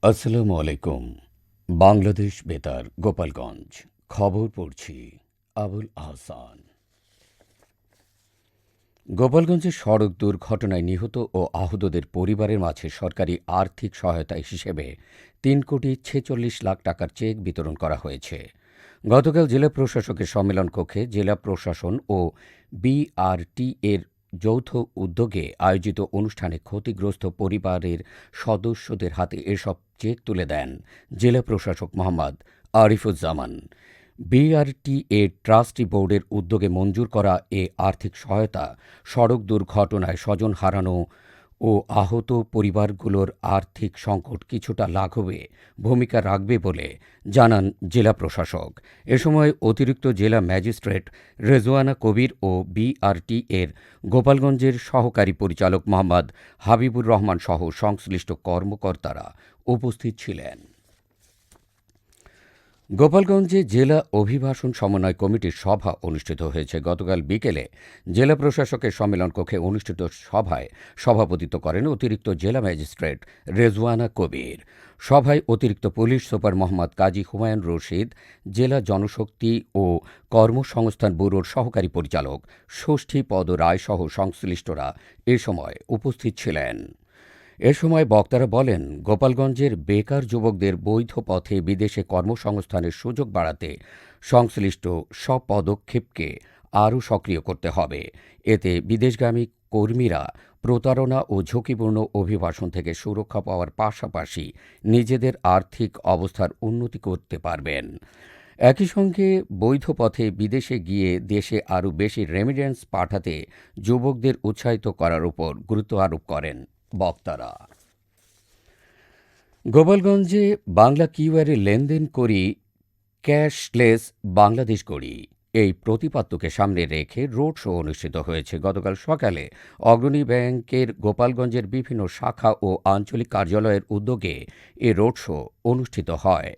আসসালামু আলাইকুম। বাংলাদেশ বেতার গোপালগঞ্জ। খবর পড়ছি আবুল আহসান। গোপালগঞ্জে সড়ক দুর্ঘটনায় নিহত ও আহতদের পরিবারের মাঝে সরকারি আর্থিক সহায়তা হিসেবে ৩,৪৬,০০,০০০ টাকার চেক বিতরণ করা হয়েছে। গতকাল জেলা প্রশাসকের সম্মেলন কক্ষে জেলা প্রশাসন ও বিআরটি এর যৌথ উদ্যোগে আয়োজিত অনুষ্ঠানে ক্ষতিগ্রস্ত পরিবারের সদস্যদের হাতে এসব চেক তুলে দেন জেলা প্রশাসক মোহাম্মদ আরিফুজ্জামান। বিআরটি এর ট্রাস্টি বোর্ডের উদ্যোগে মঞ্জুর করা এ আর্থিক সহায়তা সড়ক দুর্ঘটনায় স্বজন হারানো ও আহত পরিবারগুলোর আর্থিক সংকট কিছুটা লাঘবে ভূমিকা রাখবে বলে জানান জেলা প্রশাসক। এ সময় অতিরিক্ত জেলা ম্যাজিস্ট্রেট রেজওয়ানা কবির ও বিআরটি এর গোপালগঞ্জের সহকারী পরিচালক মোহাম্মদ হাবিবুর রহমান সহ সংশ্লিষ্ট কর্মকর্তারা উপস্থিত ছিলেন। গোপালগঞ্জে জেলা অভিবাসন সমন্বয় কমিটির সভা অনুষ্ঠিত হয়েছে। গতকাল বিকেলে জেলা প্রশাসকের সম্মেলন কক্ষে অনুষ্ঠিত সভায় সভাপতিত্ব করেন অতিরিক্ত জেলা ম্যাজিস্ট্রেট রেজওয়ানা কবির। সভায় অতিরিক্ত পুলিশ সুপার মোহাম্মদ কাজী হুমায়ুন রশিদ, জেলা জনশক্তি ও কর্মসংস্থান ব্যুরোর সহকারী পরিচালক ষষ্ঠী পদ রায় সহ সংশ্লিষ্টরা এ সময় উপস্থিত ছিলেন। এ সময় বক্তারা বলেন, গোপালগঞ্জের বেকার যুবকদের বৈধ পথে বিদেশে কর্মসংস্থানের সুযোগ বাড়াতে সংশ্লিষ্ট সব পদক্ষেপকে আরও সক্রিয় করতে হবে। এতে বিদেশগামী কর্মীরা প্রতারণা ও ঝুঁকিপূর্ণ অভিবাসন থেকে সুরক্ষা পাওয়ার পাশাপাশি নিজেদের আর্থিক অবস্থার উন্নতি করতে পারবেন। একই সঙ্গে বৈধ পথে বিদেশে গিয়ে দেশে আরও বেশি রেমিটেন্স পাঠাতে যুবকদের উৎসাহিত করার উপর গুরুত্ব আরোপ করেন বক্তারা। গোপালগঞ্জে বাংলা কিউআরে লেনদেন করি, ক্যাশলেস বাংলাদেশ গড়ি, এই প্রতিপাদ্যকে সামনে রেখে রোড শো অনুষ্ঠিত হয়েছে। গতকাল সকালে অগ্রণী ব্যাংকের গোপালগঞ্জের বিভিন্ন শাখা ও আঞ্চলিক কার্যালয়ের উদ্যোগে এ রোড শো অনুষ্ঠিত হয়।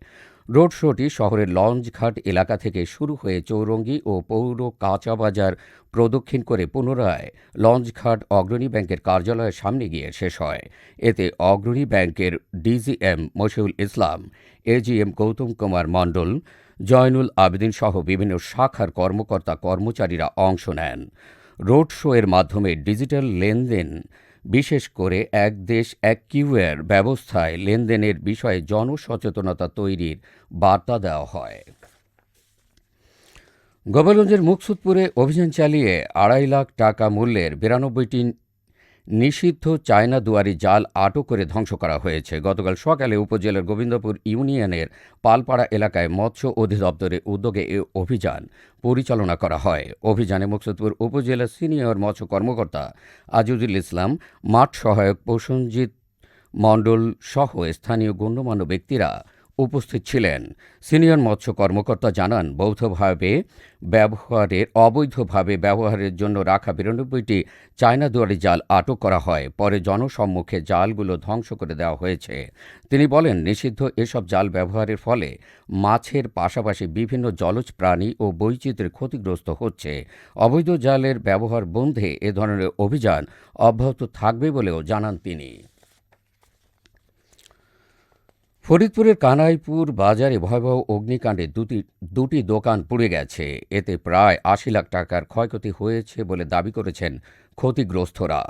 রোড শোটি শহরের লঞ্চঘাট এলাকা থেকে শুরু হয়ে চৌরঙ্গি ও পৌর কাঁচাবাজার প্রদক্ষিণ করে পুনরায় লঞ্চঘাট অগ্রণী ব্যাংকের কার্যালয়ের সামনে গিয়ে শেষ হয়। এতে অগ্রণী ব্যাংকের ডিজিএম মশিউল ইসলাম, এজিএম গৌতম কুমার মণ্ডল, জয়নুল আবেদিন সহ বিভিন্ন শাখার কর্মকর্তা কর্মচারীরা অংশ নেন। রোড শো এর মাধ্যমে ডিজিটাল লেনদেন, বিশেষ করে এক দেশ এক কিউআর ব্যবস্থায় লেনদেনের বিষয়ে জনসচেতনতা তৈরির বার্তা দেওয়া হয়। গোপালগঞ্জের মুকসুদপুরে অভিযান চালিয়ে ২.৫ লাখ টাকা মূল্যের ৯২টি নিষিদ্ধ চায়না দুয়ারি জাল আটক করে ধ্বংস করা হয়েছে। গতকাল সকালে উপজেলার গোবিন্দপুর ইউনিয়নের পালপাড়া এলাকায় মৎস্য অধিদপ্তরের উদ্যোগে এ অভিযান পরিচালনা করা হয়। অভিযানে মুকসুদপুর উপজেলার সিনিয়র মৎস্য কর্মকর্তা আজিজুল ইসলাম, মাঠ সহায়ক প্রসেনজিৎ মণ্ডল সহ স্থানীয় গণ্যমান্য ব্যক্তিরা উপস্থিত ছিলেন। সিনিয়র মৎস্য কর্মকর্তা জানান, অবৈধভাবে ব্যবহারের জন্য রাখা ৯২টি চায়না দুয়ারি জাল আটক করা হয়। পরে জনসম্মুখে জালগুলো ধ্বংস করে দেওয়া হয়েছে। তিনি বলেন, নিষিদ্ধ এসব জাল ব্যবহারের ফলে মাছের পাশাপাশি বিভিন্ন জলজ প্রাণী ও বৈচিত্র্যের ক্ষতিগ্রস্ত হচ্ছে। অবৈধ জালের ব্যবহার বন্ধে এ ধরনের অভিযান অব্যাহত থাকবে বলেও জানান তিনি। ফরিদপুরের কানাইপুর বাজারে ভয়াবহ অগ্নিকাণ্ডে দুটি দোকান পুড়ে গেছে। এতে প্রায় ৮০ লাখ টাকার ক্ষয়ক্ষতি হয়েছে বলে দাবি করেছেন ক্ষতিগ্রস্তরা।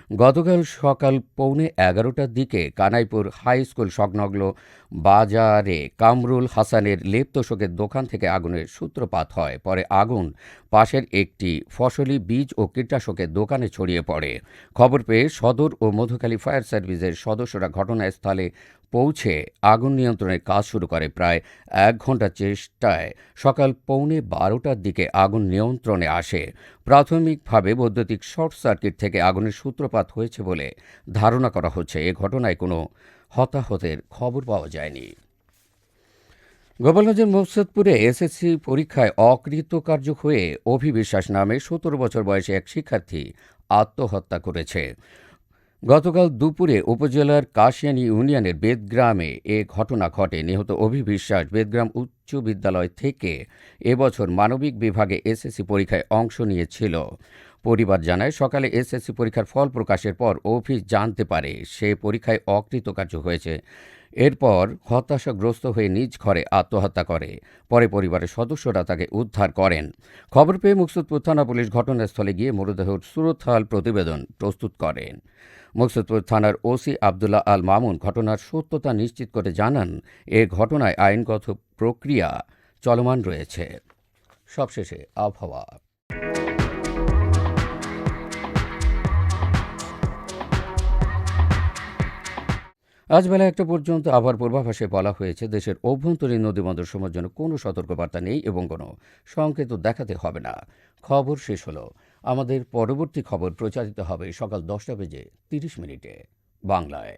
গতকাল সকাল 11:15টার দিকে কানাইপুর হাই স্কুল সংলগ্ন বাজারে কামরুল হাসানের লেপ-তোশকের দোকান থেকে আগুনের সূত্রপাত হয়। পরে আগুন পাশের একটি ফসলি বীজ ও কীটনাশকের দোকানে ছড়িয়ে পড়ে। খবর পেয়ে সদর ও মধুখালী ফায়ার সার্ভিসের সদস্যরা ঘটনাস্থলে পৌঁছে আগুন নিয়ন্ত্রণের কাজ শুরু করে। প্রায় ১ ঘণ্টা চেষ্টায় সকাল 12:15টার দিকে আগুন নিয়ন্ত্রণে আসে। প্রাথমিকভাবে বৈদ্যুতিক শর্ট সার্কিট থেকে আগুনের সূত্রপাত হয়েছে বলে ধারণা করা হচ্ছে। এ ঘটনায় কোনো হতাহতের খবর পাওয়া যায়নি। গোপালগঞ্জের মুকসুদপুরে এসএসসি পরীক্ষায় অকৃতকার্য হয়ে অভিবিশ্বাস নামে ১৭ বছর বয়সী এক শিক্ষার্থী আত্মহত্যা করেছে। গতকাল দুপুরে উপজেলার কাশিয়ানী ইউনিয়নের বেদগ্রামে এ ঘটনা ঘটে। নিহত অভিবিশ্বাস বেদগ্রাম উচ্চ বিদ্যালয় থেকে এবছর মানবিক বিভাগে এসএসসি পরীক্ষায় অংশ নিয়েছিল। পরিবার জানায়, সকালে এসএসসি পরীক্ষার ফল প্রকাশের পর অফিস জানতে পারে সে পরীক্ষায় অকৃতকার্য হয়েছে। এরপর হতাশাগ্রস্ত হয়ে নিজ ঘরে আত্মহত্যা করে। পরে পরিবারের সদস্যরা তাকে উদ্ধার করেন। খবর পেয়ে মুকসুদপুর থানা পুলিশ ঘটনাস্থলে গিয়ে মরদেহের সুরতহাল প্রতিবেদন প্রস্তুত করেন। মুকসুদপুর থানার ওসি আবদুল্লাহ আল মামুন ঘটনার সত্যতা নিশ্চিত করে জানান, এ ঘটনায় আইনগত প্রক্রিয়া চলমান রয়েছে। সবশেষে আবহাওয়া। আজ বেলা ১টা পর্যন্ত আবহাওয়ার পূর্বাভাসে বলা হয়েছে, দেশের অভ্যন্তরীণ নদীবন্দরসমূহের জন্য কোনো সতর্কবার্তা নেই এবং কোনো সংকেতও দেখাতে হবে না। খবর শেষ হলো। আমাদের পরবর্তী খবর প্রচারিত হবে সকাল ১০টা বেজে ৩০ মিনিটে বাংলায়।